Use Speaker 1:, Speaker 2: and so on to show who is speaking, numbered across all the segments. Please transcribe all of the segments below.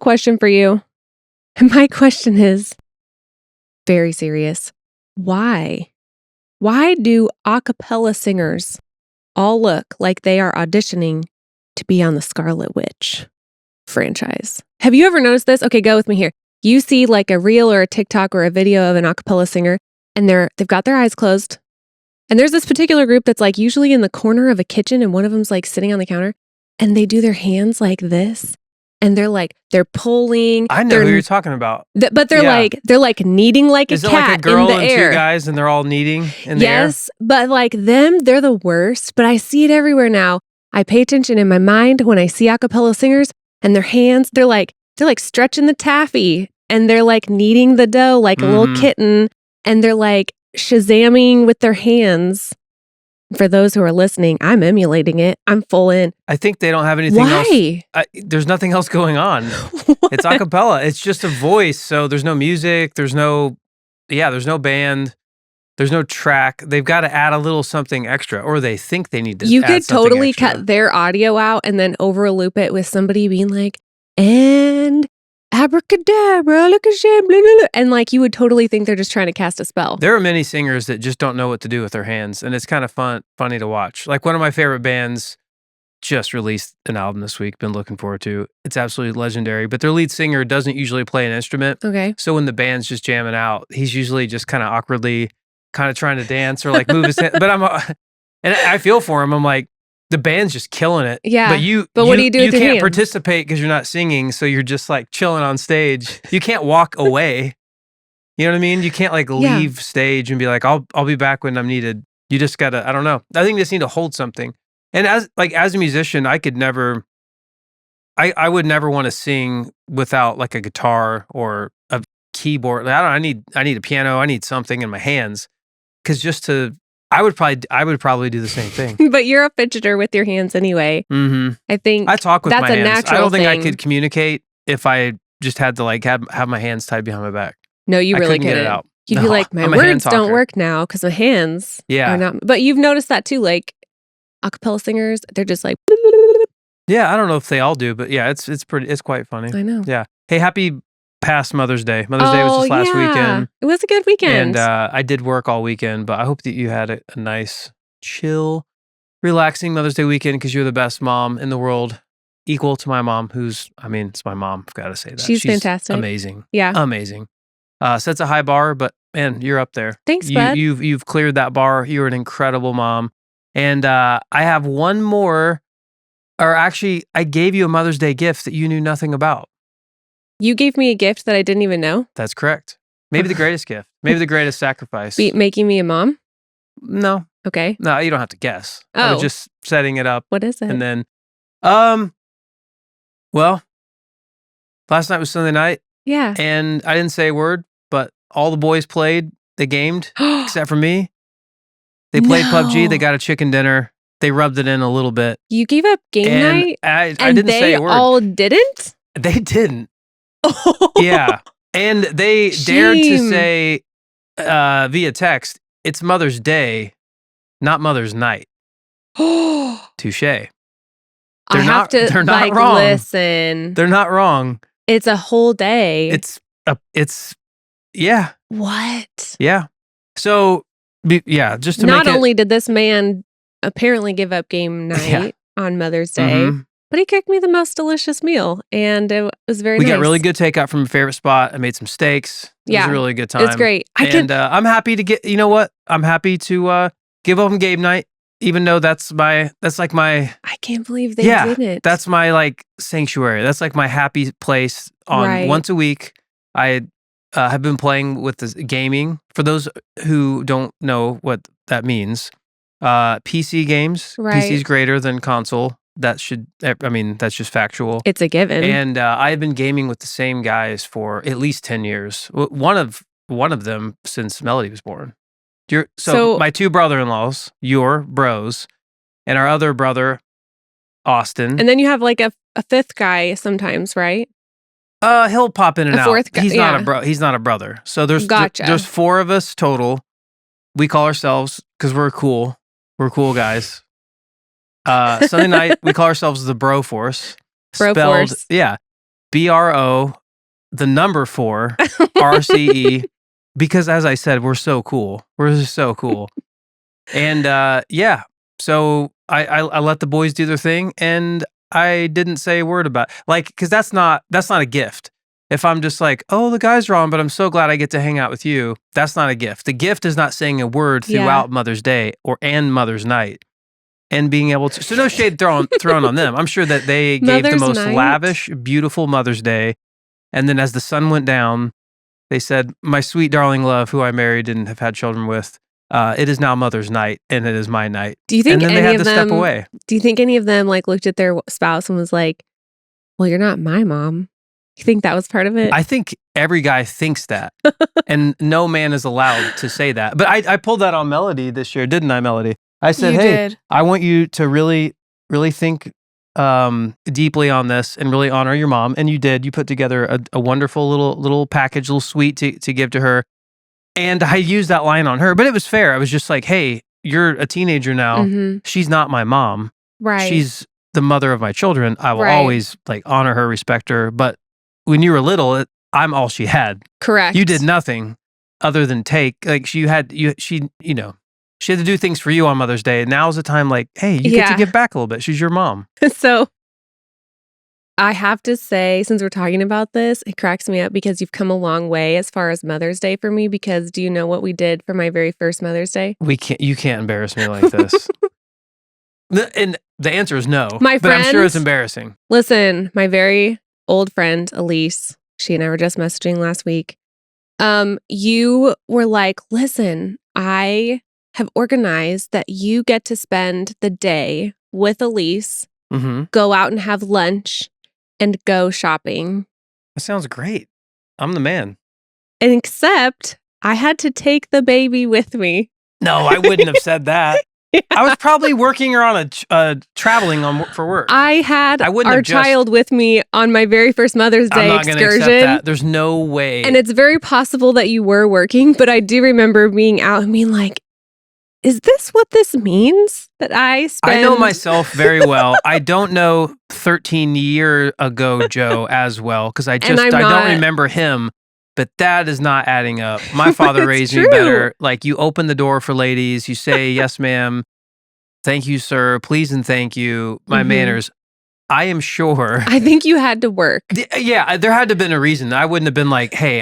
Speaker 1: question for you. And my question is very serious. Why? Why do a cappella singers all look like they are auditioning to be on the Scarlet Witch franchise? Have you ever noticed this? Okay, go with me here. You see like a reel or a TikTok or a video of an a cappella singer, and they've got their eyes closed. And there's this particular group that's like usually in the corner of a kitchen, and one of them's like sitting on the counter, and they do their hands like this. And they're pulling.
Speaker 2: I know who you're talking about.
Speaker 1: But they're like kneading like a cat in the air. Is it like a girl and
Speaker 2: two guys and they're all kneading in the air?
Speaker 1: Yes, but like them, they're the worst. But I see it everywhere now. I pay attention in my mind when I see a cappella singers and their hands, they're like stretching the taffy and they're like kneading the dough like a little kitten, and they're like shazamming with their hands. For those who are listening, I'm emulating it. I'm full in.
Speaker 2: I think they don't have anything else. There's nothing else going on. It's a cappella. It's just a voice. So there's no music. There's no band. There's no track. They've got to add a little something extra, or they think they need to.
Speaker 1: You could totally cut their audio out and then overloop it with somebody being like, and abracadabra, look at shit, blah, blah, blah. And like you would totally think they're just trying to cast a spell.
Speaker 2: There are many singers that just don't know what to do with their hands, and it's kind of funny to watch. Like one of my favorite bands just released an album this week. Been looking forward to. It's absolutely legendary. But their lead singer doesn't usually play an instrument.
Speaker 1: Okay.
Speaker 2: So when the band's just jamming out, he's usually just kind of awkwardly, kind of trying to dance or like move his hand. But and I feel for him. I'm like, the band's just killing it.
Speaker 1: Yeah.
Speaker 2: But
Speaker 1: what do you do with your
Speaker 2: You can't
Speaker 1: hands?
Speaker 2: participate because you're not singing, so you're just like chilling on stage. You can't walk away. You know what I mean? You can't like leave stage and be like, I'll be back when I'm needed. You just gotta, I don't know. I think you just need to hold something. And as a musician, I would never want to sing without like a guitar or a keyboard. I need a piano. I need something in my hands. Because I would probably do the same thing.
Speaker 1: But you're a fidgeter with your hands anyway.
Speaker 2: Mm-hmm.
Speaker 1: I think
Speaker 2: I talk with
Speaker 1: that's
Speaker 2: my
Speaker 1: a
Speaker 2: hands.
Speaker 1: natural
Speaker 2: I don't think
Speaker 1: thing.
Speaker 2: I could communicate if I just had to like have my hands tied behind my back.
Speaker 1: No, you really
Speaker 2: couldn't get it out.
Speaker 1: You'd be like, my words don't work now because my hands
Speaker 2: are
Speaker 1: not. But you've noticed that too, like a cappella singers, they're just like.
Speaker 2: Yeah, I don't know if they all do, but yeah, it's quite funny.
Speaker 1: I know.
Speaker 2: Yeah. Hey, happy past Mother's Day. Mother's Day was just last weekend.
Speaker 1: It was a good weekend.
Speaker 2: And I did work all weekend, but I hope that you had a nice, chill, relaxing Mother's Day weekend because you're the best mom in the world, equal to my mom, it's my mom. I've got to say that.
Speaker 1: She's fantastic.
Speaker 2: Amazing.
Speaker 1: Yeah.
Speaker 2: Amazing. Sets a high bar, but man, you're up there.
Speaker 1: Thanks, bud.
Speaker 2: You've cleared that bar. You're an incredible mom. And I have one more, or actually, I gave you a Mother's Day gift that you knew nothing about.
Speaker 1: You gave me a gift that I didn't even know?
Speaker 2: That's correct. Maybe the greatest gift. Maybe the greatest sacrifice.
Speaker 1: Making me a mom?
Speaker 2: No.
Speaker 1: Okay.
Speaker 2: No, you don't have to guess.
Speaker 1: Oh.
Speaker 2: I was just setting it up.
Speaker 1: What is it?
Speaker 2: And then, well, last night was Sunday night.
Speaker 1: Yeah.
Speaker 2: And I didn't say a word, but all the boys played. They gamed, except for me. They played PUBG. They got a chicken dinner. They rubbed it in a little bit.
Speaker 1: You gave up game night?
Speaker 2: I didn't say a word.
Speaker 1: They all didn't?
Speaker 2: They didn't. Yeah. And they dared to say via text, it's Mother's Day, not Mother's Night. Touche. They're not wrong.
Speaker 1: Listen.
Speaker 2: They're not wrong.
Speaker 1: It's a whole day.
Speaker 2: It's yeah.
Speaker 1: What?
Speaker 2: Yeah. So, yeah, just to
Speaker 1: Not only did this man apparently give up game night on Mother's Day, but he cooked me the most delicious meal, and it was very nice.
Speaker 2: We got really good takeout from a favorite spot. I made some steaks. It was a really good time.
Speaker 1: It's great.
Speaker 2: I'm happy to you know what? I'm happy to give up on game night, even though that's like my...
Speaker 1: I can't believe they didn't.
Speaker 2: That's my like sanctuary. That's like my happy place once a week. I have been playing with this gaming. For those who don't know what that means, PC games.
Speaker 1: Right.
Speaker 2: PC is greater than console. That's just factual.
Speaker 1: It's a given.
Speaker 2: And I've been gaming with the same guys for at least 10 years. One of them since Melody was born. So my two brother-in-laws, your bros, and our other brother, Austin.
Speaker 1: And then you have like a fifth guy sometimes, right?
Speaker 2: He'll pop in and out.
Speaker 1: Fourth guy,
Speaker 2: He's not a brother. So there's
Speaker 1: Gotcha.
Speaker 2: There's four of us total. We call ourselves, because we're cool guys. Sunday night we call ourselves the Bro Force.
Speaker 1: Bro Force.
Speaker 2: Yeah. BRO, the number 4, RCE, because as I said, we're so cool. We're just so cool. And yeah, so I let the boys do their thing, and I didn't say a word about because that's not a gift. If I'm just like, oh, the guy's wrong, but I'm so glad I get to hang out with you, that's not a gift. The gift is not saying a word throughout Mother's Day and Mother's Night. And being able to, so no shade thrown on them. I'm sure that they gave the most lavish, beautiful Mother's Day. And then as the sun went down, they said, my sweet darling love, who I married and have had children with, it is now Mother's Night and it is my night.
Speaker 1: Do you think
Speaker 2: and then
Speaker 1: any
Speaker 2: they had
Speaker 1: of
Speaker 2: to
Speaker 1: them,
Speaker 2: step away.
Speaker 1: Do you think any of them looked at their spouse and was like, well, you're not my mom? You think that was part of it?
Speaker 2: I think every guy thinks that. And no man is allowed to say that. But I pulled that on Melody this year, didn't I, Melody? I said, hey, I want you to really, really think deeply on this and really honor your mom. And you did. You put together a wonderful little package, little sweet to give to her. And I used that line on her, but it was fair. I was just like, hey, you're a teenager now. Mm-hmm. She's not my mom.
Speaker 1: Right.
Speaker 2: She's the mother of my children. I will always honor her, respect her. But when you were little, I'm all she had.
Speaker 1: Correct.
Speaker 2: You did nothing other than take. She had to do things for you on Mother's Day. And now's the time, hey, you get to give back a little bit. She's your mom.
Speaker 1: So I have to say, since we're talking about this, it cracks me up because you've come a long way as far as Mother's Day for me, because do you know what we did for my very first Mother's Day?
Speaker 2: You can't embarrass me like this. And the answer is no.
Speaker 1: My
Speaker 2: but I'm sure it's embarrassing.
Speaker 1: Listen, my very old friend, Elise, she and I were just messaging last week. You were like, listen, I have organized that you get to spend the day with Elise, go out and have lunch, and go shopping.
Speaker 2: That sounds great. I'm the man.
Speaker 1: And except I had to take the baby with me.
Speaker 2: No, I wouldn't have said that. Yeah. I was probably working or on traveling for work.
Speaker 1: I had our child with me on my very first Mother's Day excursion.
Speaker 2: I'm not going to accept that. There's no way.
Speaker 1: And it's very possible that you were working, but I do remember being out and being like, is this what this means? That I
Speaker 2: know myself very well. I don't know 13 years ago Joe as well, because I don't remember him. But that is not adding up. My father raised me better. You open the door for ladies. You say, yes, ma'am. Thank you, sir. Please and thank you. My manners. I am sure.
Speaker 1: I think you had to work.
Speaker 2: Yeah, there had to have been a reason. I wouldn't have been like, hey,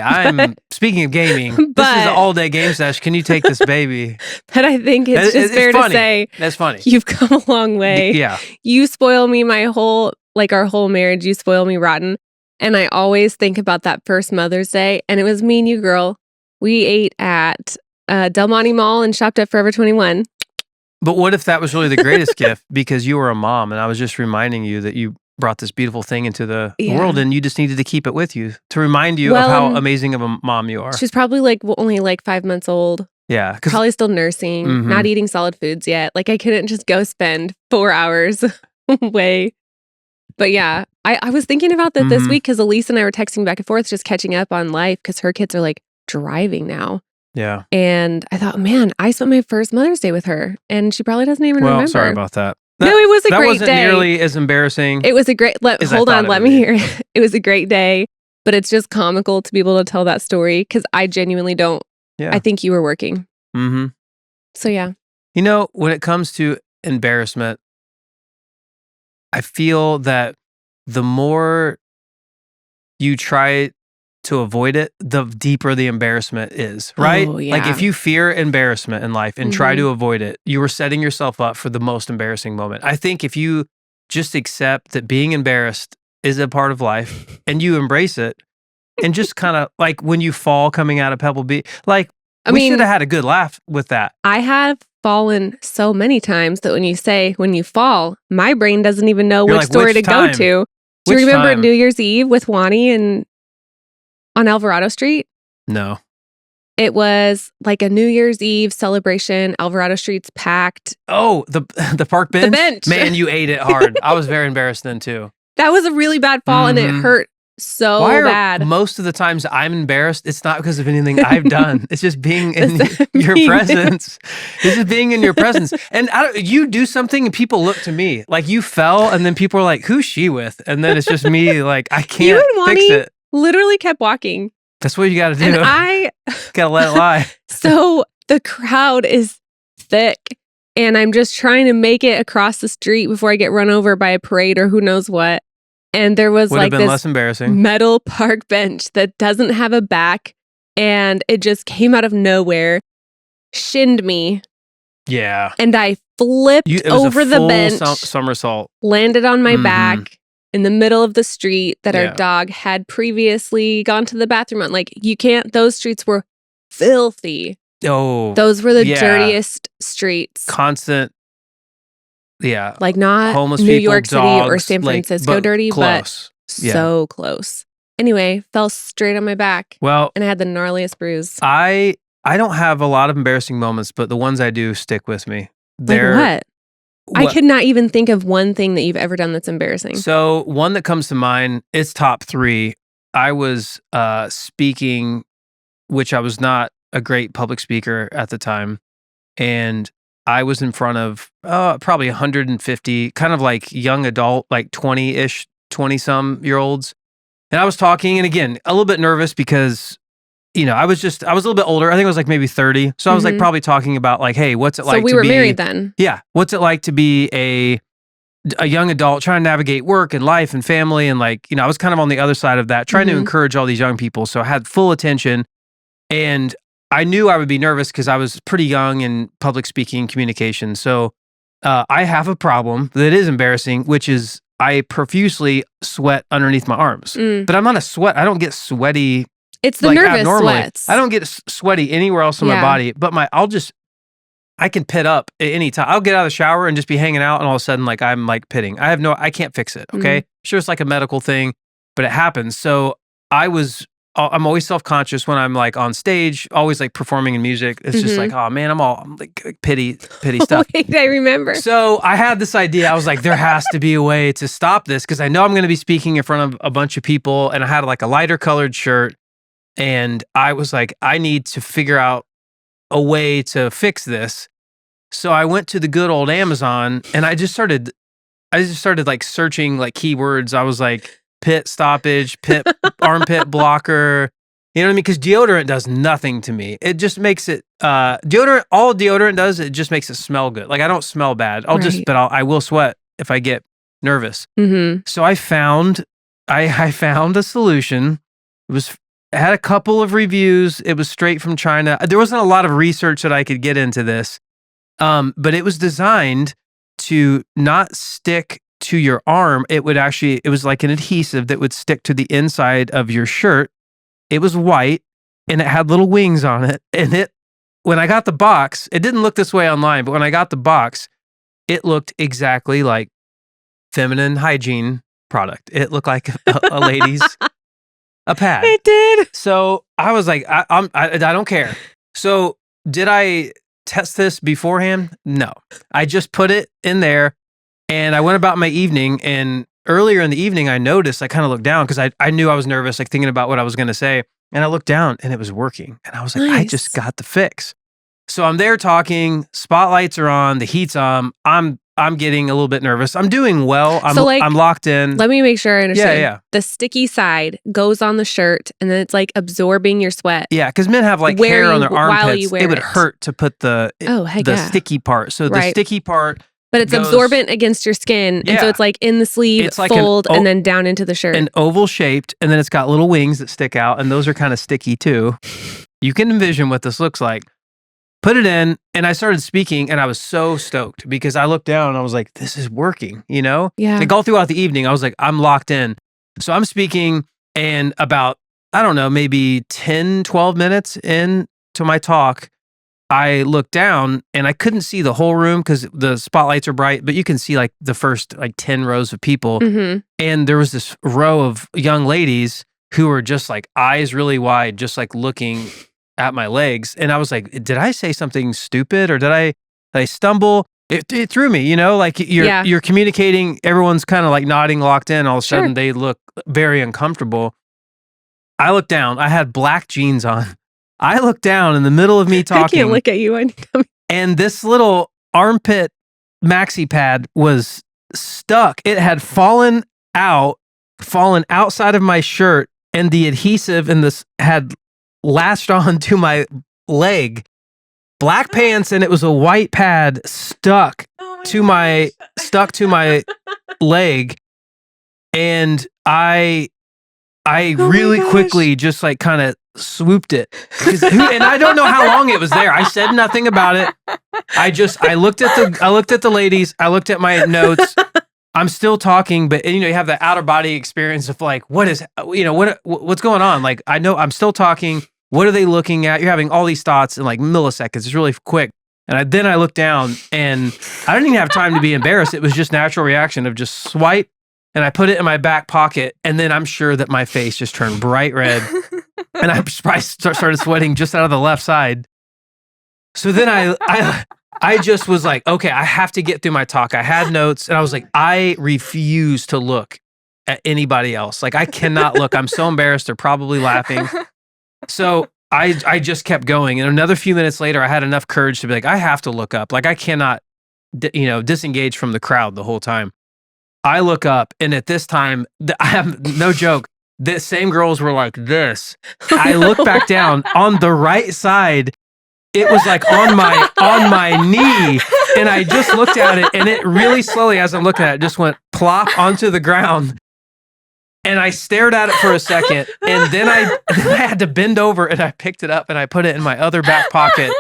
Speaker 2: speaking of gaming, this is an all-day game session. Can you take this baby?
Speaker 1: But I think it's fair to say.
Speaker 2: That's funny.
Speaker 1: You've come a long way.
Speaker 2: Yeah.
Speaker 1: You spoil me our whole marriage. You spoil me rotten. And I always think about that first Mother's Day. And it was me and you, girl. We ate at Del Monte Mall and shopped at Forever 21.
Speaker 2: But what if that was really the greatest gift because you were a mom and I was just reminding you that you brought this beautiful thing into the world and you just needed to keep it with you to remind you of how amazing of a mom you are.
Speaker 1: She's probably only 5 months old.
Speaker 2: Yeah.
Speaker 1: Probably still nursing, not eating solid foods yet. I couldn't just go spend 4 hours away. But yeah, I was thinking about that this week because Elise and I were texting back and forth, just catching up on life because her kids are driving now.
Speaker 2: Yeah.
Speaker 1: And I thought, man, I spent my first Mother's Day with her and she probably doesn't even remember.
Speaker 2: Sorry about that.
Speaker 1: No, it was a great day. That
Speaker 2: wasn't nearly as embarrassing.
Speaker 1: It was a great, hold on, let me hear it. It was a great day, but it's just comical to be able to tell that story because I genuinely don't. Yeah. I think you were working.
Speaker 2: Mm-hmm.
Speaker 1: So yeah.
Speaker 2: When it comes to embarrassment, I feel that the more you try to avoid it, the deeper the embarrassment is, right?
Speaker 1: Oh, yeah.
Speaker 2: If you fear embarrassment in life and try to avoid it, you are setting yourself up for the most embarrassing moment. I think if you just accept that being embarrassed is a part of life and you embrace it and just kind of when you fall coming out of Pebble Beach, we should have had a good laugh with that.
Speaker 1: I have fallen so many times that when you fall, my brain doesn't even know which story to go to. Do you remember New Year's Eve with Wani and on Alvarado Street?
Speaker 2: No.
Speaker 1: It was a New Year's Eve celebration. Alvarado Street's packed.
Speaker 2: Oh, the park bench?
Speaker 1: The bench.
Speaker 2: Man, you ate it hard. I was very embarrassed then too.
Speaker 1: That was a really bad fall and it hurt so
Speaker 2: Why are
Speaker 1: bad.
Speaker 2: most of the times I'm embarrassed, it's not because of anything I've done. It's just being in
Speaker 1: Does that
Speaker 2: your
Speaker 1: mean-
Speaker 2: presence. It's just being in your presence. And you do something and people look to me. Like you fell and then people are like, who's she with? And then it's just me like, I
Speaker 1: You
Speaker 2: can't
Speaker 1: and
Speaker 2: fix
Speaker 1: Wani
Speaker 2: it.
Speaker 1: literally kept walking.
Speaker 2: That's what you got to do.
Speaker 1: And I
Speaker 2: Gotta let it lie.
Speaker 1: So the crowd is thick and I'm just trying to make it across the street before I get run over by a parade or who knows what. And there was
Speaker 2: Would have
Speaker 1: like
Speaker 2: been
Speaker 1: this
Speaker 2: less embarrassing.
Speaker 1: metal park bench that doesn't have a back and it just came out of nowhere, shinned me,
Speaker 2: Yeah.
Speaker 1: and I flipped
Speaker 2: It was
Speaker 1: over
Speaker 2: a
Speaker 1: the
Speaker 2: full
Speaker 1: bench,
Speaker 2: somersault.
Speaker 1: landed on my
Speaker 2: Mhm.
Speaker 1: back in the middle of the street that our
Speaker 2: Yeah.
Speaker 1: dog had previously gone to the bathroom on. Like, you can't, those streets were filthy.
Speaker 2: Oh,
Speaker 1: Those were the
Speaker 2: yeah.
Speaker 1: dirtiest streets.
Speaker 2: Constant. Yeah.
Speaker 1: Like, not
Speaker 2: Homeless
Speaker 1: New
Speaker 2: people,
Speaker 1: York City or
Speaker 2: dogs,
Speaker 1: San
Speaker 2: like,
Speaker 1: Francisco
Speaker 2: but
Speaker 1: dirty,
Speaker 2: close.
Speaker 1: but
Speaker 2: Yeah.
Speaker 1: so close. Anyway, fell straight on my back
Speaker 2: Well,
Speaker 1: and I had the gnarliest bruise.
Speaker 2: I don't have a lot of embarrassing moments, but the ones I do stick with me.
Speaker 1: Like what? I could not even think of one thing that you've ever done that's embarrassing.
Speaker 2: So one that comes to mind, it's top 3. I was speaking, which I was not a great public speaker at the time. And I was in front of probably 150, kind of like young adult, like 20-ish, 20-some-year-olds. And I was talking, and again, a little bit nervous because, I was a little bit older. I think I was like maybe 30. So I was like probably talking about like, hey, what's it like to be...
Speaker 1: So we were married then?
Speaker 2: Yeah. What's it like to be a young adult trying to navigate work and life and family? And like, I was kind of on the other side of that, trying to encourage all these young people. So I had full attention. And I knew I would be nervous because I was pretty young in public speaking communication. So I have a problem that is embarrassing, which is I profusely sweat underneath my arms. But I'm not a sweat. I don't get sweaty.
Speaker 1: It's the
Speaker 2: like
Speaker 1: nervous
Speaker 2: abnormally.
Speaker 1: sweats.
Speaker 2: I don't get sweaty anywhere else on my body, but I can pit up at any time. I'll get out of the shower and just be hanging out, and all of a sudden, like I'm like pitting. I can't fix it. Okay, sure, it's like a medical thing, but it happens. So I'm always self-conscious when I'm like on stage, always like performing in music. It's just like, oh man, I'm like pity stuff.
Speaker 1: Wait, I remember.
Speaker 2: So I had this idea. I was like, there has to be a way to stop this because I know I'm going to be speaking in front of a bunch of people, and I had like a lighter colored shirt. And I was like, I need to figure out a way to fix this. So I went to the good old Amazon and I just started like searching like keywords. I was like pit stoppage, pit armpit blocker. You know what I mean? Because deodorant does nothing to me. It just makes it all deodorant does, it just makes it smell good. Like I don't smell bad. I will sweat if I get nervous. So I found a solution. It had a couple of reviews. It was straight from China. There wasn't a lot of research that I could get into this, but it was designed to not stick to your arm. It was like an adhesive that would stick to the inside of your shirt. It was white and it had little wings on it. And when I got the box, it didn't look this way online, but when I got the box, it looked exactly like feminine hygiene product. It looked like a lady's a pad.
Speaker 1: It did.
Speaker 2: So I was like, I don't care. So did I test this beforehand? No. I just put it in there and I went about my evening. And earlier in the evening, I noticed, I kind of looked down because I knew I was nervous, like thinking about what I was going to say. And I looked down and it was working. And I was like, I just got the fix. So I'm there talking, spotlights are on, the heat's on. I'm getting a little bit nervous. I'm doing well. I'm locked in.
Speaker 1: Let me make sure I understand.
Speaker 2: Yeah.
Speaker 1: The sticky side goes on the shirt and then it's like absorbing your sweat.
Speaker 2: Yeah, because men have like hair on their armpits. It would hurt to put the sticky part. So the sticky part.
Speaker 1: But it's absorbent against your skin. And so it's like in the sleeve, it's like fold, and then down into the shirt.
Speaker 2: An oval shaped, and then it's got little wings that stick out, and those are kind of sticky too. You can envision what this looks like. Put it in, and I started speaking, and I was so stoked because I looked down and I was like, this is working,
Speaker 1: Yeah.
Speaker 2: Like all throughout the evening, I was like, I'm locked in. So I'm speaking, and about, I don't know, maybe 10, 12 minutes into my talk, I looked down and I couldn't see the whole room because the spotlights are bright, but you can see like the first like 10 rows of people. And there was this row of young ladies who were just like eyes really wide, just like looking at my legs. And I was like, did I say something stupid or did I stumble? It threw me, you know, like you're communicating, everyone's kind of like nodding, locked in. All of a sudden, they look very uncomfortable. I look down. I had black jeans on. I look down in the middle of me talking.
Speaker 1: I can't look at you.
Speaker 2: And this little armpit maxi pad was stuck. It had fallen outside of my shirt, and the adhesive in this had latched on to my leg. Black pants, and it was a white pad stuck to my leg, and I really quickly just like kind of swooped it, and I don't know how long it was there. I said nothing about it. I looked at the ladies. I looked at my notes. I'm still talking, but you know, you have the outer body experience of like, what's going on? Like, I know I'm still talking. What are they looking at? You're having all these thoughts in like milliseconds. It's really quick. And then I looked down, and I didn't even have time to be embarrassed. It was just natural reaction of just swipe, and I put it in my back pocket. And then I'm sure that my face just turned bright red, and I started sweating just out of the left side. So then I just was like, okay, I have to get through my talk. I had notes, and I was like, I refuse to look at anybody else. Like, I cannot look. I'm so embarrassed. They're probably laughing. So I just kept going. And another few minutes later, I had enough courage to be like, I have to look up. Like, I cannot, disengage from the crowd the whole time. I look up, and at this time, I have no joke. The same girls were like this. I look back down on the right side. It was like on my knee, and I just looked at it, and it really slowly, as I'm looking at it, just went plop onto the ground. And I stared at it for a second, and then I had to bend over, and I picked it up, and I put it in my other back pocket.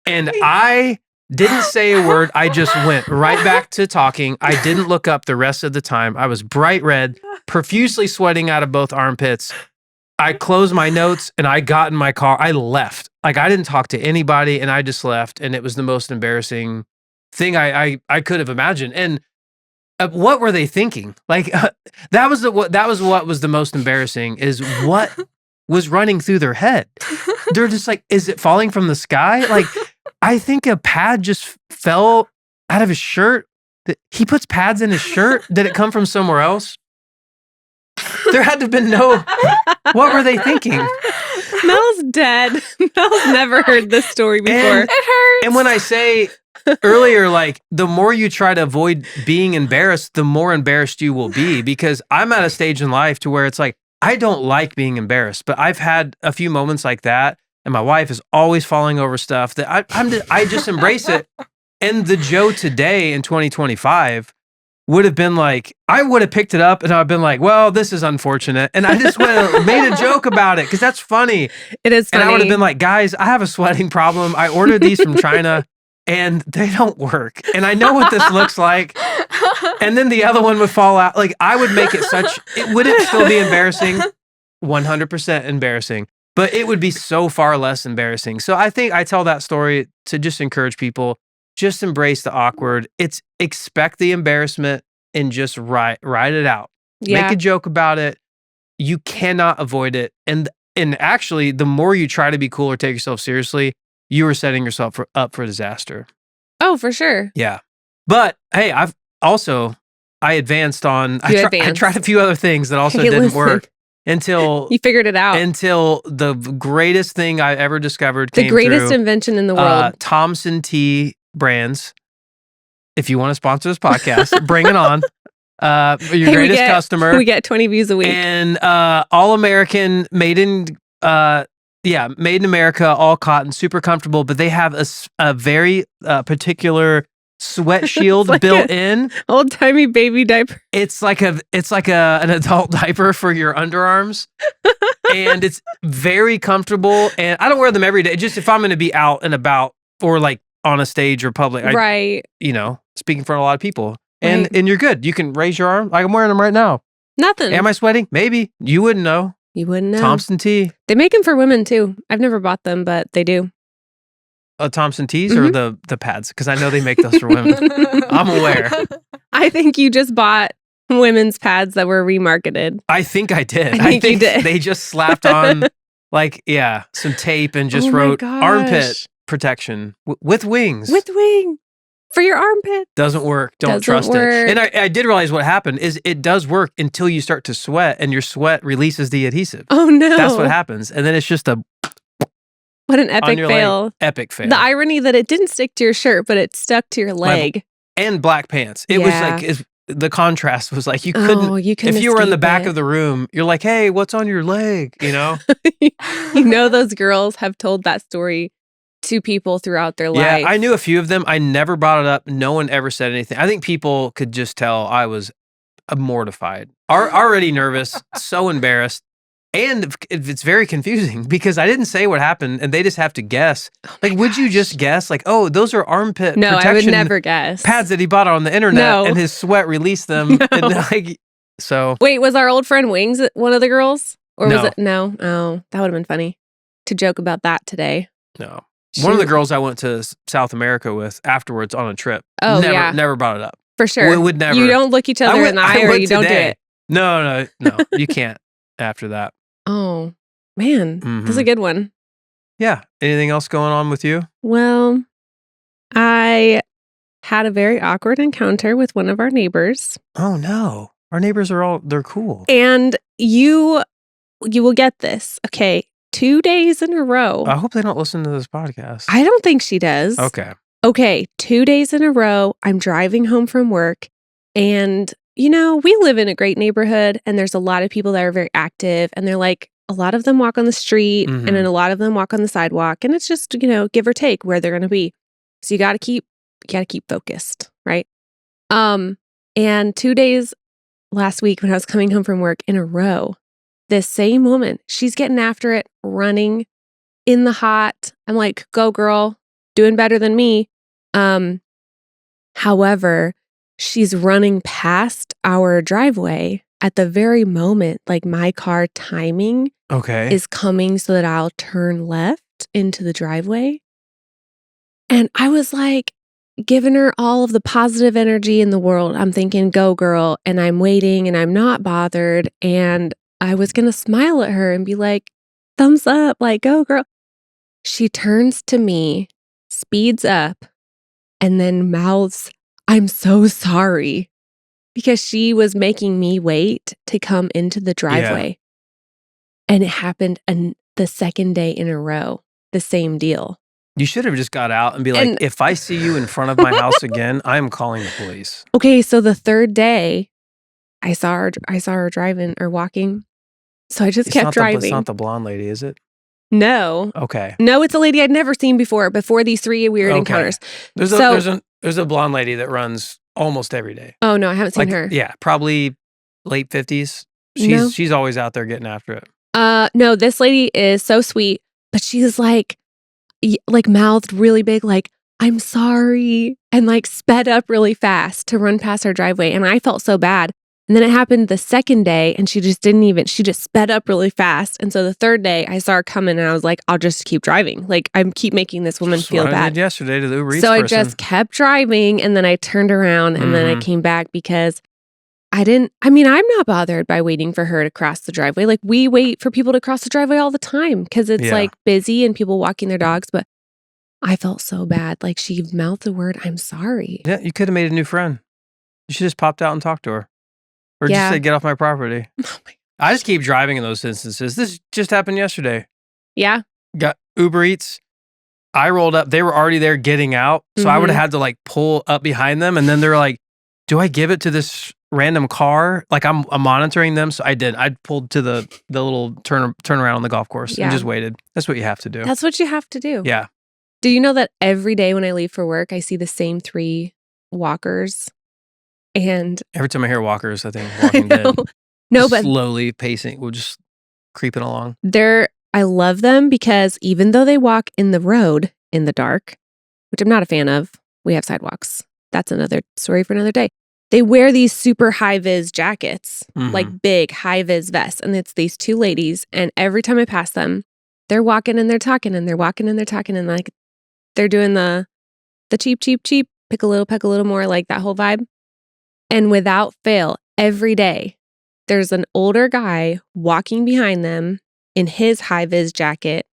Speaker 2: And I didn't say a word. I just went right back to talking. I didn't look up the rest of the time. I was bright red, profusely sweating out of both armpits. I closed my notes, and I got in my car. I left. Like, I didn't talk to anybody, and I just left. And it was the most embarrassing thing I could have imagined. And what were they thinking? Like, that was what was the most embarrassing, is what was running through their head. They're just like, is it falling from the sky? Like, I think a pad just fell out of his shirt. He puts pads in his shirt. Did it come from somewhere else? There had to have been what were they thinking?
Speaker 1: Mel's dead. Mel's never heard this story before.
Speaker 2: It hurts. And when I say earlier, like, the more you try to avoid being embarrassed, the more embarrassed you will be, because I'm at a stage in life to where it's like, I don't like being embarrassed, but I've had a few moments like that, and my wife is always falling over stuff that I just embrace it. And the Joe today in 2025 would have been like, I would have picked it up, and I've been like, well, this is unfortunate. And I just would have made a joke about it, because that's funny.
Speaker 1: It is funny.
Speaker 2: And I would have been like, guys, I have a sweating problem. I ordered these from China, and they don't work. And I know what this looks like. And then the other one would fall out. Like, I would make it would it still be embarrassing? 100% embarrassing. But it would be so far less embarrassing. So I think I tell that story to just encourage people, just embrace the awkward. Expect the embarrassment and just ride it out.
Speaker 1: Yeah.
Speaker 2: Make a joke about it. You cannot avoid it. And actually, the more you try to be cool or take yourself seriously, you are setting yourself up for disaster.
Speaker 1: Oh, for sure.
Speaker 2: Yeah. But hey, I advanced on, I tried a few other things that also didn't work until
Speaker 1: you figured it out.
Speaker 2: Until the greatest thing I ever discovered came through.
Speaker 1: The greatest invention in the world.
Speaker 2: Thompson Tea brands. If you want to sponsor this podcast, bring it on. Your greatest customer.
Speaker 1: We get 20 views a week.
Speaker 2: And all American, made in America, all cotton, super comfortable, but they have a very particular sweat shield like built in.
Speaker 1: Old timey baby diaper.
Speaker 2: It's like an adult diaper for your underarms. And it's very comfortable. And I don't wear them every day. Just if I'm going to be out and about, or like on a stage or public.
Speaker 1: Right.
Speaker 2: Speaking for a lot of people. And you're good. You can raise your arm. Like, I'm wearing them right now.
Speaker 1: Nothing.
Speaker 2: Am I sweating? Maybe. You wouldn't know.
Speaker 1: You wouldn't know.
Speaker 2: Thompson Tea.
Speaker 1: They make them for women too. I've never bought them, but they do.
Speaker 2: Thompson Teas or the pads? Because I know they make those for women. I'm aware.
Speaker 1: I think you just bought women's pads that were remarketed.
Speaker 2: I think I did.
Speaker 1: I think you did.
Speaker 2: They just slapped on some tape and just wrote armpit protection with wings.
Speaker 1: With wing. For your armpit.
Speaker 2: Doesn't work. Don't
Speaker 1: Doesn't
Speaker 2: trust
Speaker 1: work.
Speaker 2: it. And I did realize what happened is it does work until you start to sweat and your sweat releases the adhesive.
Speaker 1: Oh, no.
Speaker 2: That's what happens. And then it's just a...
Speaker 1: What an epic fail.
Speaker 2: Leg. Epic fail.
Speaker 1: The irony that it didn't stick to your shirt, but it stuck to your leg.
Speaker 2: And black pants. It was like... The contrast was like you couldn't if you were in the back of the room, you're like, hey, what's on your leg? You know?
Speaker 1: You know, those girls have told that story to people throughout their life.
Speaker 2: Yeah, I knew a few of them. I never brought it up. No one ever said anything. I think people could just tell I was mortified, already nervous, so embarrassed. And it's very confusing because I didn't say what happened and they just have to guess. Like, would you just guess? Like, oh, those are armpit protection
Speaker 1: I would never guess.
Speaker 2: Pads that he bought on the internet and his sweat released them. And like, so.
Speaker 1: Wait, was our old friend Wings one of the girls? Or
Speaker 2: no.
Speaker 1: Was it? No. Oh, that would have been funny to joke about that today.
Speaker 2: No. One of the girls I went to South America with afterwards on a trip.
Speaker 1: Oh,
Speaker 2: never brought it up.
Speaker 1: For sure.
Speaker 2: We would never.
Speaker 1: You don't look each other in the eye or you don't do it.
Speaker 2: No. You can't after that.
Speaker 1: Oh, man. That's a good one.
Speaker 2: Yeah. Anything else going on with you?
Speaker 1: Well, I had a very awkward encounter with one of our neighbors.
Speaker 2: Oh, no. Our neighbors they're cool.
Speaker 1: And you will get this. Okay. 2 days in a row.
Speaker 2: I hope they don't listen to this podcast.
Speaker 1: I don't think she does. Okay. 2 days in a row, I'm driving home from work and we live in a great neighborhood and there's a lot of people that are very active and they're like, a lot of them walk on the street and then a lot of them walk on the sidewalk and it's just, give or take where they're going to be. So you got to keep focused, right? And 2 days last week when I was coming home from work in a row, this same woman, she's getting after it, running in the hot. I'm like, go girl, doing better than me. However, she's running past our driveway at the very moment, like my car timing is coming so that I'll turn left into the driveway. And I was like, giving her all of the positive energy in the world. I'm thinking, go girl. And I'm waiting and I'm not bothered. And I was going to smile at her and be like, thumbs up, like, go girl. She turns to me, speeds up, and then mouths, I'm so sorry, because she was making me wait to come into the driveway. Yeah. And it happened the second day in a row, the same deal.
Speaker 2: You should have just got out and be like, if I see you in front of my house again, I'm calling the police.
Speaker 1: Okay, so the third day, I saw her driving or walking. So I just kept driving.
Speaker 2: It's not the blonde lady, is it?
Speaker 1: No.
Speaker 2: Okay.
Speaker 1: No, it's a lady I'd never seen before these 3 weird encounters.
Speaker 2: There's a blonde lady that runs almost every day.
Speaker 1: Oh, no, I haven't seen her.
Speaker 2: Yeah, probably late 50s. She's always out there getting after it.
Speaker 1: No, this lady is so sweet, but she's like mouthed really big, like, I'm sorry, and like sped up really fast to run past our driveway. And I felt so bad. And then it happened the second day and she just sped up really fast. And so the third day I saw her coming and I was like, I'll just keep driving. Like, I keep making this woman feel bad.
Speaker 2: I did yesterday to the Uber Eats
Speaker 1: So I
Speaker 2: person.
Speaker 1: just kept driving and then I turned around and then I came back because I'm not bothered by waiting for her to cross the driveway. Like, we wait for people to cross the driveway all the time because it's like busy and people walking their dogs. But I felt so bad. Like, she mouthed the word, I'm sorry.
Speaker 2: Yeah, you could have made a new friend. You should just popped out and talked to her. Or just say, get off my property.
Speaker 1: Oh my.
Speaker 2: I just keep driving in those instances. This just happened yesterday.
Speaker 1: Yeah.
Speaker 2: Got Uber Eats. I rolled up. They were already there getting out. So I would have had to like pull up behind them. And then they're like, do I give it to this random car? Like I'm monitoring them. So I did. I pulled to the little turn around on the golf course and just waited. That's what you have to do.
Speaker 1: That's what you have to do.
Speaker 2: Yeah.
Speaker 1: Do you know that every day when I leave for work, I see the same 3 walkers? And
Speaker 2: every time I hear walkers, I think Walking Dead.
Speaker 1: No, but
Speaker 2: slowly pacing, we're just creeping along.
Speaker 1: I love them because even though they walk in the road in the dark, which I'm not a fan of, we have sidewalks. That's another story for another day. They wear these super high-vis jackets, like big high-vis vests. And it's these 2 ladies. And every time I pass them, they're walking and they're talking and they're walking and they're talking. And like, they're doing the cheap, pick a little more, like that whole vibe. And without fail, every day, there's an older guy walking behind them in his high-vis jacket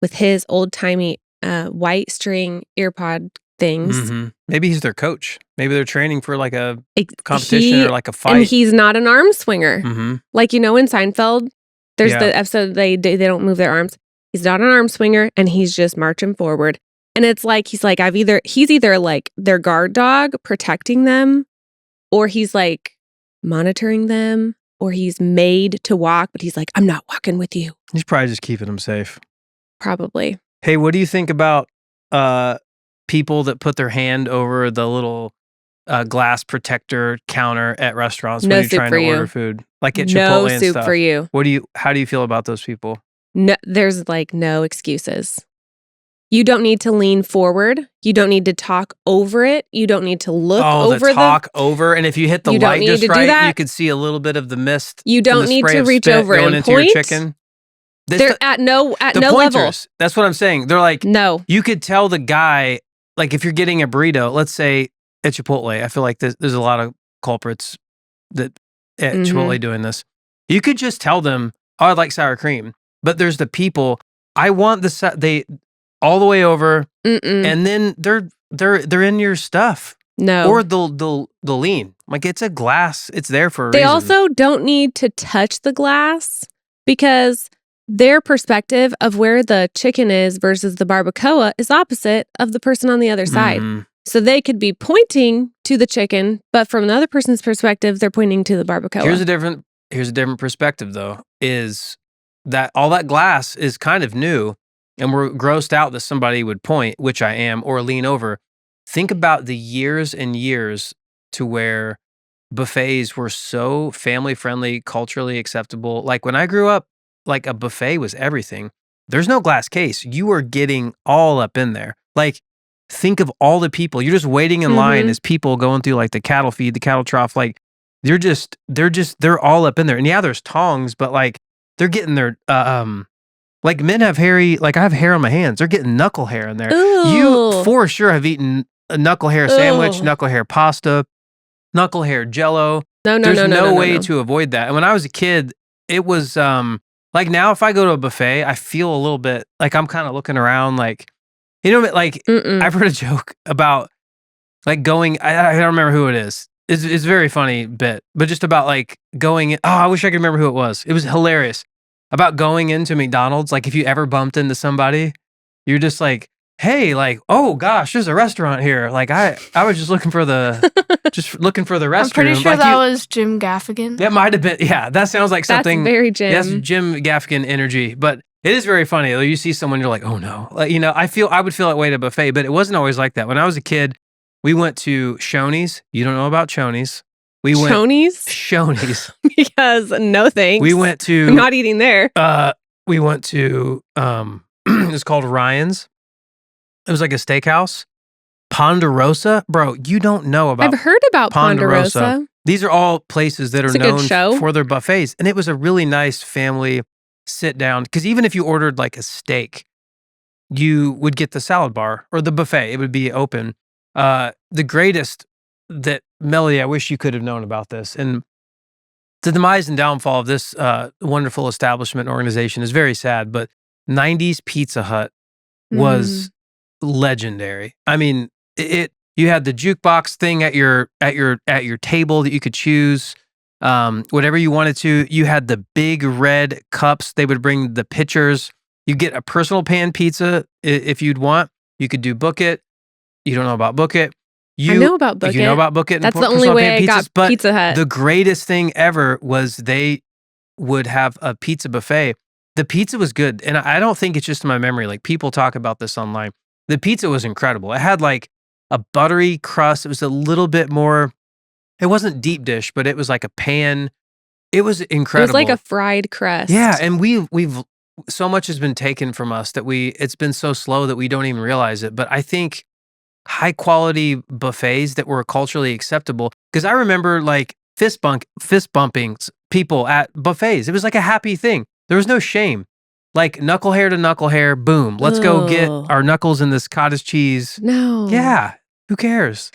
Speaker 1: with his old-timey white string earpod things.
Speaker 2: Maybe he's their coach. Maybe they're training for like a
Speaker 1: Ex-
Speaker 2: competition or like a fight.
Speaker 1: And he's not an arm swinger. Like, in Seinfeld, there's the episode they don't move their arms. He's not an arm swinger, and he's just marching forward. And it's like, he's either like their guard dog protecting them, or he's like monitoring them, or he's made to walk, but he's like, I'm not walking with you.
Speaker 2: He's probably just keeping them safe.
Speaker 1: Probably.
Speaker 2: Hey, what do you think about people that put their hand over the little glass protector counter at restaurants when you're trying to order food? Like at Chipotle and stuff.
Speaker 1: No soup for you.
Speaker 2: How do you feel about those people?
Speaker 1: No, there's like no excuses. You don't need to lean forward. You don't need to talk over it. You don't need to look over
Speaker 2: the talk over. And if you hit the light just right, you could see a little bit of the mist.
Speaker 1: You don't need to reach over and point. Your chicken. They're at no level.
Speaker 2: That's what I'm saying. They're like,
Speaker 1: no.
Speaker 2: You could tell the guy, like if you're getting a burrito, let's say at Chipotle, I feel like there's a lot of culprits that at Chipotle doing this. You could just tell them, oh, I'd like sour cream. But there's the people, I want they all the way over, and then they're in your stuff.
Speaker 1: No.
Speaker 2: Or they'll lean. Like it's a glass, it's there for a
Speaker 1: reason.
Speaker 2: They
Speaker 1: also don't need to touch the glass because their perspective of where the chicken is versus the barbacoa is opposite of the person on the other side. So they could be pointing to the chicken, but from another person's perspective, they're pointing to the barbacoa.
Speaker 2: Here's a different perspective though, is that all that glass is kind of new, and we're grossed out that somebody would point, which I am, or lean over. Think about the years and years to where buffets were so family friendly, culturally acceptable. Like when I grew up, like a buffet was everything. There's no glass case. You are getting all up in there. Like think of all the people. You're just waiting in line as people going through like the cattle feed, the cattle trough. Like they're all up in there. And yeah, there's tongs, but like they're getting their like men have hairy, like I have hair on my hands. They're getting knuckle hair in there.
Speaker 1: Ooh.
Speaker 2: You for sure have eaten a knuckle hair sandwich, knuckle hair pasta, knuckle hair jello. There's no way to avoid that. And when I was a kid, it was like now if I go to a buffet, I feel a little bit like I'm kind of looking around like, like I've heard a joke about like going, I don't remember who it is. It's a very funny bit, but just about like going in, I wish I could remember who it was. It was hilarious. About going into McDonald's, like if you ever bumped into somebody, you're just like, hey, like, oh gosh, there's a restaurant here. Like I was just looking for the restroom.
Speaker 3: I'm pretty sure
Speaker 2: like
Speaker 3: that was Jim Gaffigan.
Speaker 2: That might have been, yeah. That sounds like something.
Speaker 1: That's very Jim.
Speaker 2: That's Jim Gaffigan energy, but it is very funny. You see someone, you're like, oh no, like, I would feel that way at a buffet, but it wasn't always like that. When I was a kid, we went to Shoney's. You don't know about Shoney's. Shoney's.
Speaker 1: Because no thanks.
Speaker 2: We went to.
Speaker 1: I'm not eating there.
Speaker 2: We went to. It's called Ryan's. It was like a steakhouse. Ponderosa, bro. You don't know about.
Speaker 1: I've heard about Ponderosa.
Speaker 2: These are all places that are known for their buffets, and it was a really nice family sit down. Because even if you ordered like a steak, you would get the salad bar or the buffet. It would be open. The greatest that Melody, I wish you could have known about this. And the demise and downfall of this wonderful establishment organization is very sad, but 90s Pizza Hut was legendary. I mean, you had the jukebox thing at your table that you could choose whatever you wanted to. You had the big red cups. They would bring the pitchers. You get a personal pan pizza if you'd want. You could do Book It. You don't know about Book It.
Speaker 1: I know about Book It.
Speaker 2: You know about Book It.
Speaker 1: That's the only way I got
Speaker 2: but
Speaker 1: Pizza Hut.
Speaker 2: The greatest thing ever was they would have a pizza buffet. The pizza was good. And I don't think it's just in my memory. Like people talk about this online. The pizza was incredible. It had like a buttery crust. It was a little bit more, it wasn't deep dish, but it was like a pan. It was incredible.
Speaker 1: It was like a fried crust.
Speaker 2: Yeah. And we've so much has been taken from us that it's been so slow that we don't even realize it. But I think high quality buffets that were culturally acceptable. Because I remember like fist bumping people at buffets. It was like a happy thing. There was no shame. Like knuckle hair to knuckle hair, boom. Let's go get our knuckles in this cottage cheese.
Speaker 1: No.
Speaker 2: Yeah. Who cares?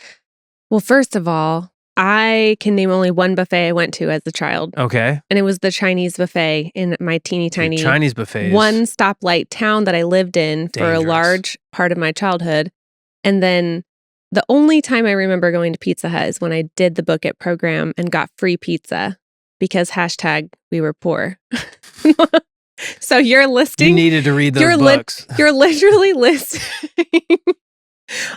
Speaker 1: Well, first of all, I can name only one buffet I went to as a child.
Speaker 2: Okay.
Speaker 1: And it was the Chinese buffet in my teeny tiny
Speaker 2: Chinese buffets.
Speaker 1: One stoplight town that I lived in for a large part of my childhood. And then The only time I remember going to Pizza Hut is when I did the Book It program and got free pizza because hashtag we were poor. So you're listing.
Speaker 2: You needed to read those books.
Speaker 1: You're literally listing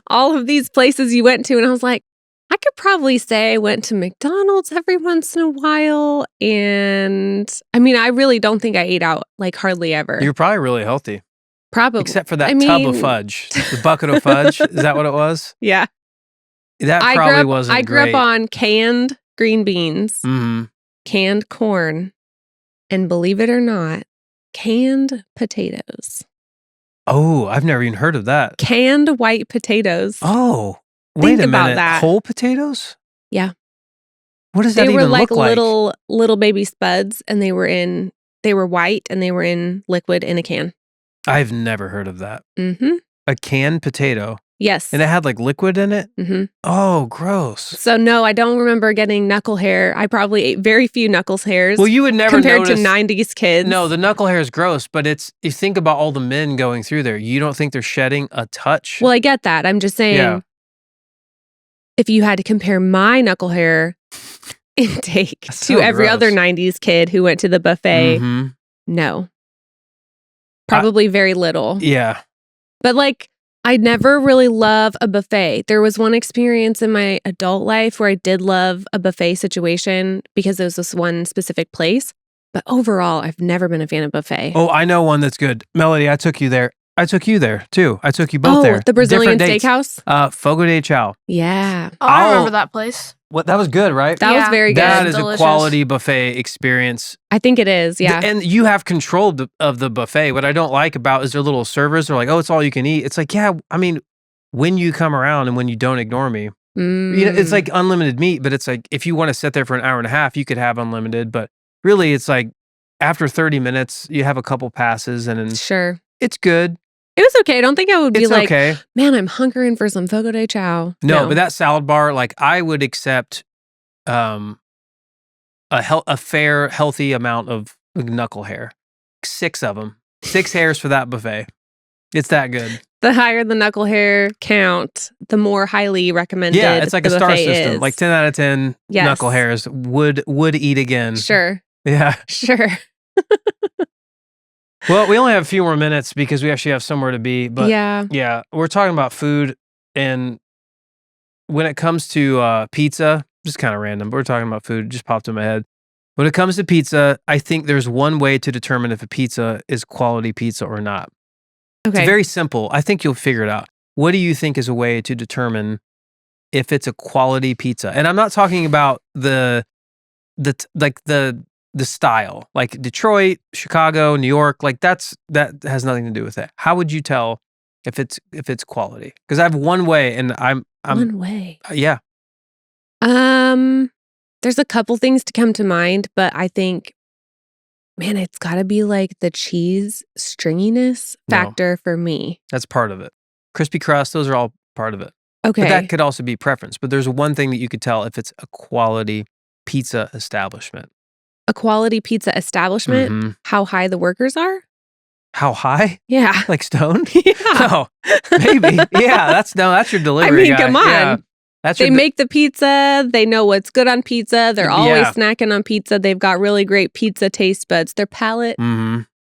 Speaker 1: all of these places you went to. And I was like, I could probably say I went to McDonald's every once in a while. And I mean, I really don't think I ate out like hardly ever.
Speaker 2: You're probably really healthy.
Speaker 1: Probably.
Speaker 2: Except for that tub of fudge. The bucket of fudge. Is that what it was?
Speaker 1: Yeah.
Speaker 2: That probably wasn't
Speaker 1: I grew up on canned green beans, canned corn, and believe it or not, canned potatoes.
Speaker 2: Oh, I've never even heard of that.
Speaker 1: Canned white potatoes.
Speaker 2: Oh, wait a minute.
Speaker 1: That.
Speaker 2: Whole potatoes?
Speaker 1: Yeah.
Speaker 2: What does that even look like?
Speaker 1: They were like little baby spuds, and they were white, and they were in liquid in a can.
Speaker 2: I've never heard of that.
Speaker 1: Mm-hmm.
Speaker 2: A canned potato.
Speaker 1: Yes.
Speaker 2: And it had like liquid in it?
Speaker 1: Mm-hmm.
Speaker 2: Oh, gross.
Speaker 1: So no, I don't remember getting knuckle hair. I probably ate very few knuckles hairs.
Speaker 2: Well, you would never
Speaker 1: compared to 90s kids.
Speaker 2: No, the knuckle hair is gross, but you think about all the men going through there. You don't think they're shedding a touch?
Speaker 1: Well, I get that. I'm just saying, if you had to compare my knuckle hair intake to every other 90s kid who went to the buffet, no. Probably very little.
Speaker 2: Yeah.
Speaker 1: But like, I never really love a buffet. There was one experience in my adult life where I did love a buffet situation because there was this one specific place. But overall, I've never been a fan of buffet.
Speaker 2: Oh, I know one that's good. Melody, I took you there. I took you there too. I took you both there.
Speaker 1: The Brazilian steakhouse?
Speaker 2: Fogo de Chao.
Speaker 1: Yeah.
Speaker 3: Oh, I remember that place.
Speaker 2: What? That was good, right?
Speaker 1: That was very good.
Speaker 2: That is delicious. A quality buffet experience.
Speaker 1: I think it is, yeah.
Speaker 2: And you have control of the buffet. What I don't like about is their little servers are like, oh, it's all you can eat. It's like, yeah, I mean, when you come around and when you don't ignore me, you know, it's like unlimited meat, but it's like, if you want to sit there for an hour and a half, you could have unlimited. But really, it's like after 30 minutes, you have a couple passes and then
Speaker 1: sure,
Speaker 2: it's good.
Speaker 1: It was okay. I don't think I would be like,
Speaker 2: okay.
Speaker 1: Man, I'm hunkering for some Fogo de Chao.
Speaker 2: No, but that salad bar, like I would accept a fair, healthy amount of knuckle hair. 6 of them. 6 hairs for that buffet. It's that good.
Speaker 1: The higher the knuckle hair count, the more highly recommended.
Speaker 2: Yeah, it's like a star system.
Speaker 1: Is.
Speaker 2: Like 10 out of 10 knuckle hairs would eat again.
Speaker 1: Sure.
Speaker 2: Yeah.
Speaker 1: Sure.
Speaker 2: Well, we only have a few more minutes because we actually have somewhere to be. But yeah, we're talking about food. And when it comes to pizza, just kind of random, but we're talking about food. It just popped in my head. When it comes to pizza, I think there's one way to determine if a pizza is quality pizza or not. Okay. It's very simple. I think you'll figure it out. What do you think is a way to determine if it's a quality pizza? And I'm not talking about the style, like Detroit, Chicago, New York, like that has nothing to do with it. How would you tell if it's quality? Because I have one way, and I'm
Speaker 1: one way.
Speaker 2: Yeah.
Speaker 1: There's a couple things to come to mind, but I think, man, it's got to be like the cheese stringiness factor for me.
Speaker 2: That's part of it. Crispy crust, those are all part of it.
Speaker 1: Okay.
Speaker 2: But that could also be preference. But there's one thing that you could tell if it's a quality pizza establishment.
Speaker 1: A quality pizza establishment? How high the workers are?
Speaker 2: How high?
Speaker 1: Yeah.
Speaker 2: Like stoned?
Speaker 1: Yeah.
Speaker 2: No, maybe. Yeah, that's your delivery guy.
Speaker 1: Come on.
Speaker 2: Yeah,
Speaker 1: they make the pizza. They know what's good on pizza. They're always snacking on pizza. They've got really great pizza taste buds. Their palate,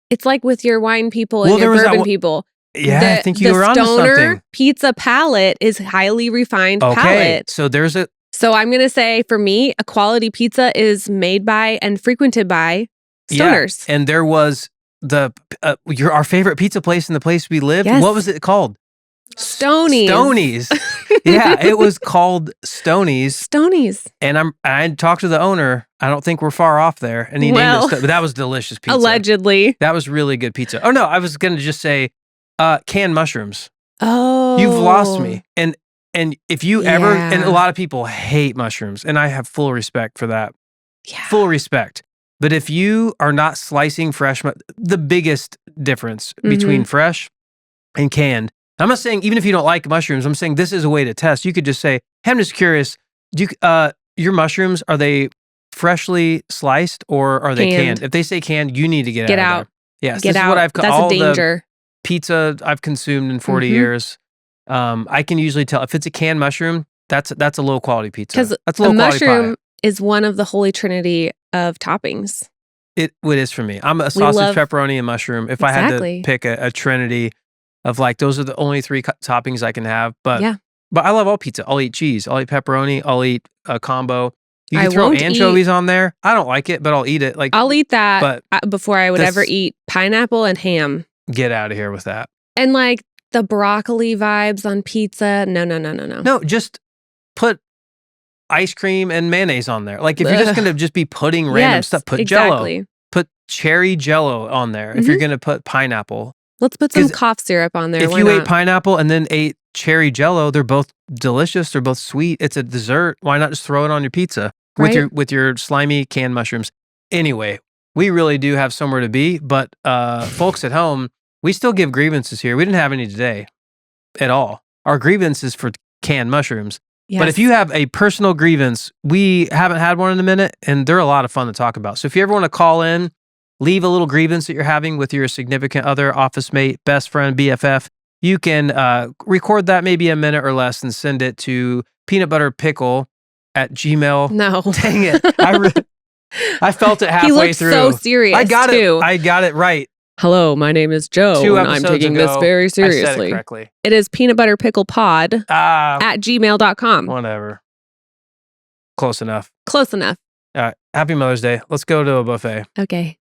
Speaker 1: it's like with your wine people and your bourbon people.
Speaker 2: Yeah, I think you were onto something.
Speaker 1: The stoner pizza palate is highly refined palate. So I'm going to say, for me, a quality pizza is made by and frequented by stoners.
Speaker 2: Yeah. And there was our favorite pizza place in the place we live. Yes. What was it called?
Speaker 1: Stoney's.
Speaker 2: Yeah, it was called Stoney's. And I talked to the owner. I don't think we're far off there. And he named it, but that was delicious pizza.
Speaker 1: Allegedly.
Speaker 2: That was really good pizza. Oh no, I was going to just say canned mushrooms.
Speaker 1: Oh.
Speaker 2: You've lost me. And if you ever, and a lot of people hate mushrooms, and I have full respect for that.
Speaker 1: Yeah.
Speaker 2: Full respect. But if you are not slicing fresh, the biggest difference between fresh and canned, I'm not saying even if you don't like mushrooms, I'm saying this is a way to test. You could just say, hey, I'm just curious, your mushrooms, are they freshly sliced or are they canned? If they say canned, you need to get out of there. Yes,
Speaker 1: get
Speaker 2: this
Speaker 1: out.
Speaker 2: Is what I've
Speaker 1: That's all a danger.
Speaker 2: The pizza I've consumed in 40 years. I can usually tell if it's a canned mushroom, that's a low quality pizza.
Speaker 1: Because
Speaker 2: That's a
Speaker 1: a
Speaker 2: low quality
Speaker 1: mushroom
Speaker 2: pie.
Speaker 1: is one of the holy trinity of toppings.
Speaker 2: It is for me. I'm a
Speaker 1: We
Speaker 2: sausage,
Speaker 1: love
Speaker 2: pepperoni, and mushroom. If I had to
Speaker 1: exactly.
Speaker 2: pick a trinity of like those are the only 3 toppings I can have. But
Speaker 1: Yeah.
Speaker 2: I love all pizza. I'll eat cheese. I'll eat pepperoni. I'll eat a combo. You
Speaker 1: I
Speaker 2: can throw
Speaker 1: won't eat
Speaker 2: anchovies on there. I don't like it, but I'll eat it. Like,
Speaker 1: I'll eat that
Speaker 2: but
Speaker 1: before I would ever
Speaker 2: this
Speaker 1: eat pineapple and ham.
Speaker 2: get out of here with that.
Speaker 1: And like the broccoli vibes on pizza. No.
Speaker 2: No, just put ice cream and mayonnaise on there. Like if you're just
Speaker 1: Ugh.
Speaker 2: gonna just be putting random
Speaker 1: Yes,
Speaker 2: stuff, put Jello.
Speaker 1: exactly.
Speaker 2: Put cherry Jello on there. If you're gonna put pineapple.
Speaker 1: Let's put some
Speaker 2: 'Cause
Speaker 1: cough syrup on there.
Speaker 2: If
Speaker 1: Why
Speaker 2: you ate
Speaker 1: not?
Speaker 2: pineapple and then ate cherry Jello, they're both delicious. They're both sweet. It's a dessert. Why not just throw it on your pizza
Speaker 1: Right?
Speaker 2: with your slimy canned mushrooms? Anyway, we really do have somewhere to be, but folks at home, we still give grievances here. We didn't have any today at all. Our grievance is for canned mushrooms.
Speaker 1: Yes.
Speaker 2: But if you have a personal grievance, we haven't had one in a minute, and they're a lot of fun to talk about. So if you ever want to call in, leave a little grievance that you're having with your significant other, office mate, best friend, BFF, you can record that maybe a minute or less and send it to peanutbutterpickle@gmail.
Speaker 1: No.
Speaker 2: Dang it. I felt it halfway
Speaker 1: he looked
Speaker 2: through.
Speaker 1: so serious.
Speaker 2: I got
Speaker 1: too.
Speaker 2: it. I got it right.
Speaker 1: Hello, my name is Joe,
Speaker 2: 2
Speaker 1: and I'm
Speaker 2: episodes
Speaker 1: taking
Speaker 2: ago,
Speaker 1: this very
Speaker 2: I said it
Speaker 1: seriously.
Speaker 2: correctly.
Speaker 1: It is peanutbutterpicklepod at gmail.com.
Speaker 2: Whatever. Close enough.
Speaker 1: Close enough.
Speaker 2: All right. Happy Mother's Day. Let's go to a buffet.
Speaker 1: Okay.